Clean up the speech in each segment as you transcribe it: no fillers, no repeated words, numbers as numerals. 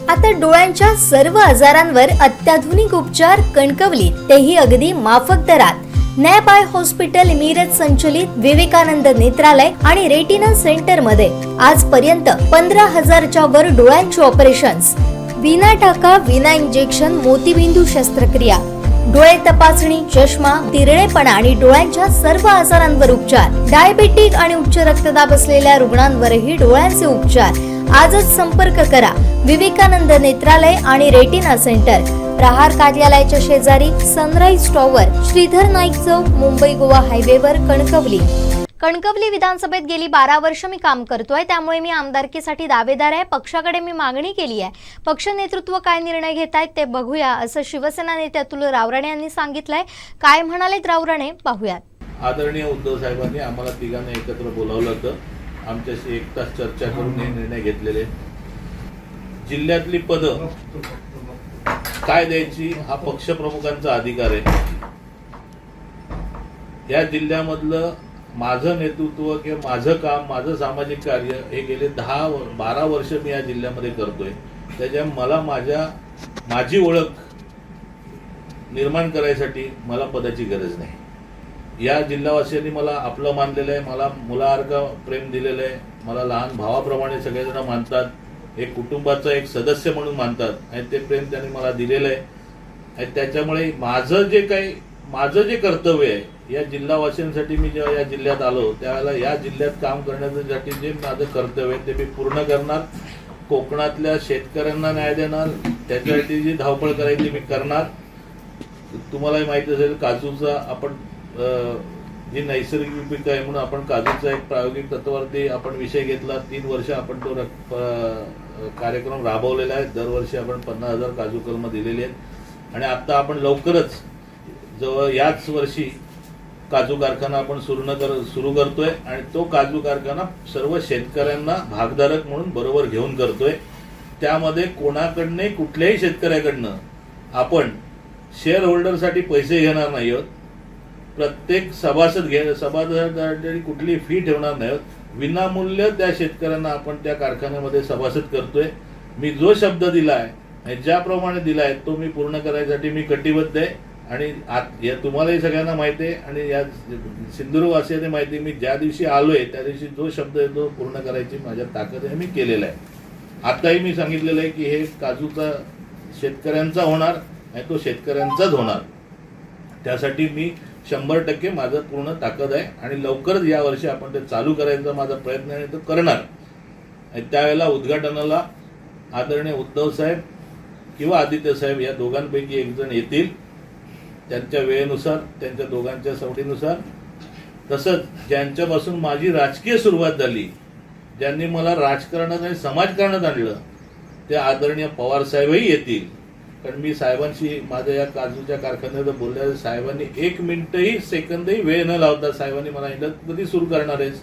आता डोळ्यांच्या सर्व आजारांवर अत्याधुनिक उपचार कणकवलीत, तेही अगदी माफक दरात. नॅप आय हॉस्पिटल मिरज संचलित विवेकानंद नेत्रालय आणि रेटिना सेंटर मध्ये आजपर्यंत 15,000च्या वर डोळ्यांची ऑपरेशन्स, विना टाका विना इंजेक्शन मोतीबिंदू शस्त्रक्रिया, डोळे तपासणी, चष्मा, तिरळेपणा आणि डोळ्यांच्या सर्व आजारांवर उपचार. डायबेटिक आणि उच्च रक्तदाब असलेल्या रुग्णांवरही डोळ्यांचे उपचार. आजच संपर्क करा विवेकानंद नेत्रालय आणि रेटिना सेंटर, प्रहार कार्यालयाच्या शेजारी, सनराइज टॉवर, श्रीधर नाईक चौक, मुंबई गोवा हायवेवर, कणकवली. कणकवली विधानसभेत गेली 12 वर्ष मी काम करतोय, त्यामुळे मी आमदारकीसाठी दावेदार आहे. पक्षाकडे मी मागणी केली आहे. पक्ष नेतृत्व काय निर्णय घेतायत ते बघूया, असं शिवसेना नेते अतुल रावराणे यांनी सांगितलंय. काय म्हणालेत रावराणे पाहूयात. आदरणीय उद्धव साहेबांनी आम्हाला तिघांना एकत्र बोलावलं होतं. आमच्याशी 1 तास चर्चा करून हे निर्णय घेतलेले. जिल्ह्यातली पदं काय द्यायची हा पक्षप्रमुखांचा अधिकार आहे. या जिल्ह्यामधलं माझं नेतृत्व किंवा माझं काम, माझं सामाजिक कार्य हे गेले 10-12 वर्ष मी या जिल्ह्यामध्ये करतोय. त्याच्यामुळे मला माझी ओळख निर्माण करायसाठी मला पदाची गरज नाही. या जिल्हावासियांनी मला आपलं मानलेलं आहे, मला मुलासारखं प्रेम दिलेलं आहे, मला लहान भावाप्रमाणे सगळेजण मानतात, एक कुटुंबाचा एक सदस्य म्हणून मानतात आणि ते प्रेम त्यांनी मला दिलेलं आहे. आणि त्याच्यामुळे माझं जे कर्तव्य आहे या जिल्हावासियांसाठी, मी जेव्हा या जिल्ह्यात आलो त्यावेळेला या जिल्ह्यात काम करण्यासाठी जे माझं कर्तव्य आहे ते मी पूर्ण करणार. कोकणातल्या शेतकऱ्यांना न्याय देणार, त्याच्यासाठी जी धावपळ करायची मी करणार. तुम्हालाही माहिती असेल, काजूचा आपण जी नैसर्गिक पीक आहे म्हणून आपण काजूचा एक प्रायोगिक तत्वावरती आपण विषय घेतला. 3 वर्ष आपण तो कार्यक्रम राबवलेला आहे. दरवर्षी आपण 50,000 काजू कलमं दिलेली आहेत आणि आता आपण लवकरच जवळ याच वर्षी काजू कारखाना आपण सुरू करतोय आणि तो काजू कारखाना सर्व शेतकऱ्यांना भागधारक म्हणून बरोबर घेऊन करतोय. त्यामध्ये कोणाकडनं, कुठल्याही शेतकऱ्याकडनं आपण शेअर होल्डरसाठी पैसे घेणार नाही आहोत. प्रत्येक सभासदासाठी कुठली फी ठेवणार नाही आहोत. विनामूल्य त्या शेतकऱ्यांना आपण त्या कारखान्यामध्ये सभासद करतोय. मी जो शब्द दिलाय आणि ज्याप्रमाणे दिलाय तो मी पूर्ण करायसाठी मी कटिबद्ध आहे. आणि तुम्हालाही सगळ्यांना माहिती आहे आणि या सिंधुदुर्गवासियांनी माहिती आहे, मी ज्या दिवशी आलोय त्या दिवशी जो शब्द आहे तो पूर्ण करायची माझ्या ताकद आहे, मी केलेला आहे. आताही मी सांगितलेलं आहे की हे काजूचा शेतकऱ्यांचा होणार आणि तो शेतकऱ्यांचाच होणार. त्यासाठी मी 100% माझं पूर्ण ताकद आहे आणि लवकरच या वर्षी आपण ते चालू करायचा माझा प्रयत्न आहे, तो करणार. आणि त्यावेळेला उद्घाटनाला आदरणीय उद्धव साहेब किंवा आदित्य साहेब या दोघांपैकी एक जण येतील, त्यांच्या वेळेनुसार, त्यांच्या दोघांच्या सवडीनुसार. तसंच ज्यांच्यापासून माझी राजकीय सुरुवात झाली, ज्यांनी मला राजकारणात आणि समाजकारणात आणलं, ते आदरणीय पवार साहेबही येतील. कारण मी साहेबांशी माझ्या या काजूच्या कारखान्यात बोलल्या, साहेबांनी 1 मिनिटही सेकंदही वेळ न लावता साहेबांनी मला सांगितलं, कधी सुरू करणार आहेस,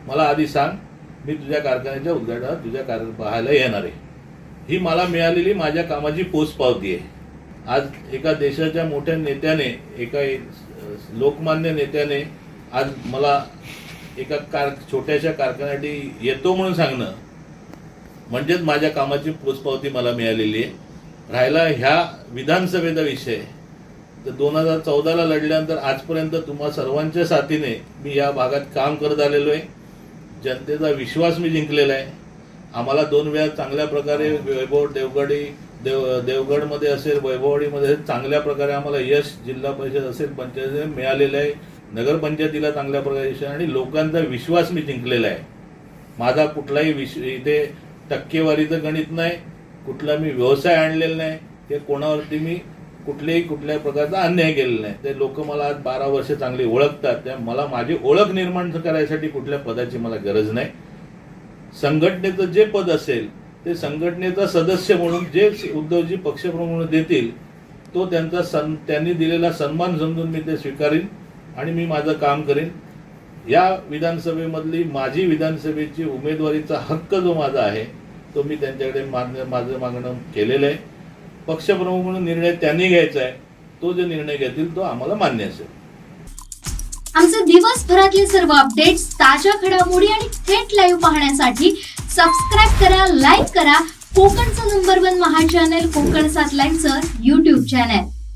मला आधी सांग, मी तुझ्या कारखान्याच्या उद्घाटनात तुझ्या पाहायला येणार आहे. ही मला मिळालेली माझ्या कामाची पोचपावती आहे. आज एका देशाच्या मोठ्या नेत्याने, एका लोकमान्य नेत्याने आज मला एका छोट्याशा कारखान्यासाठी येतो म्हणून सांगणं म्हणजेच माझ्या कामाची पोचपावती मला मिळालेली आहे. राहिला ह्या विधानसभेचा विषय, तर 2014ला लढल्यानंतर आजपर्यंत तुम्हा सर्वांच्या साथीने मी या भागात काम करत आलेलो आहे. जनतेचा विश्वास मी जिंकलेला आहे. आम्हाला 2 वेळा चांगल्या प्रकारे देवगडमध्ये असेल, वैभववाडीमध्ये असेल, चांगल्या प्रकारे आम्हाला यश, जिल्हा परिषद असेल, पंचायत मिळालेलं आहे. नगरपंचायतीला चांगल्या प्रकारे यश आणि लोकांचा विश्वास मी जिंकलेला आहे. माझा कुठलाही इथे टक्केवारीचं गणित नाही, कुठला मी व्यवसाय आणलेला नाही, ते कोणावरती मी कुठल्या प्रकारचा अन्याय केलेला नाही. ते लोक मला आज 12 वर्ष चांगली ओळखतात. त्या मला माझी ओळख निर्माण करायसाठी कुठल्या पदाची मला गरज नाही. संघटनेचं जे पद असेल ते संघटनेचा सदस्य म्हणून जे उद्धवजी पक्षप्रमुख म्हणून देतील तो त्यांनी दिलेला सन्मान समजून मी ते स्वीकारीन आणि मी माझं काम करेन. या विधानसभेमधली माझी विधानसभेची उमेदवारीचा हक्क जो माझा आहे तो मी त्यांच्याकडे माझं मागणं केलेलं आहे. पक्षप्रमुख म्हणून निर्णय त्यांनी घ्यायचा आहे. तो जो निर्णय घेतील तो आम्हाला मान्य असेल. आमचे दिवसभरातले सर्व अपडेट्स, ताज्या घडामोडी आणि थेट लाईव्ह पाहण्यासाठी सबस्क्राइब करा, लाईक करा, कोकणचं नंबर 1 महा चॅनल कोकण सात लाईनचं YouTube चॅनल.